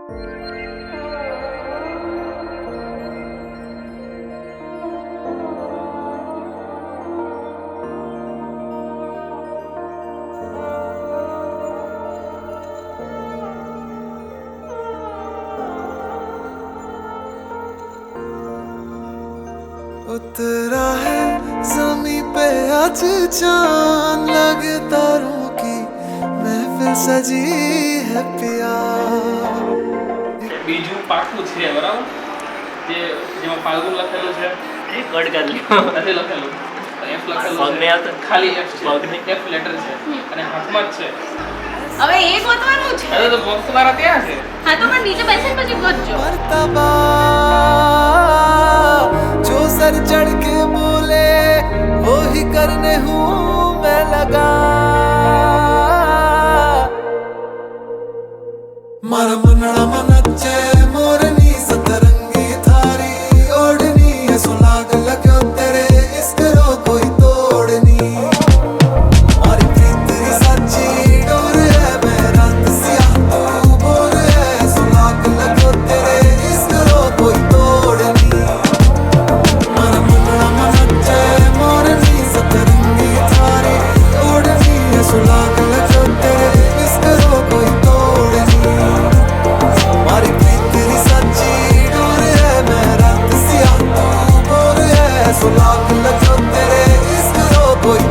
उतरा है ज़मीं पे आज चांद, लगे तारों की महफिल सजी है पिया। બીજું પાકું છે બરાબર, જે જેમાં ફાલ્ગુન લખેલું છે એ કટ કરી લ્યો. નથી લખેલું, એફ લખેલું પગ છે, નહીં આવતો? ખાલી એફ છે, પગ નહીં? એફ લેટર છે અને હાથમાં જ છે. હવે એ ગોતવાનું છે. અરે તો પગ તમારા ત્યાં છે. હા તો પણ નીચે બેસીને પછી ગોતજો. मर्तबा जो सर चढ़ के बोले वो ही करने हूँ मैं लगा। मारा मनड़ा मनच्चे मोरनी सतरंगी थारी ओढ़नी है, सुलाग लग्यो तेरे इसकरो कोई तोड़नी। मारी प्रीत सच्ची डोर है, मैं रात सिया तू बोर है, सुलाग लग्यो तेरे इसकरो कोई तोड़नी। मारा मनड़ा मनच्चे मोरनी सतरंगी थारी ओढ़नी है, सुलाग लग्यो तेरे इसकरो कोई तोड़नी। मारी प्रीत सच्ची डोर है, मैं रात सिया तू बोर है, सुलाग लग्यो तेरे इसकरो कोई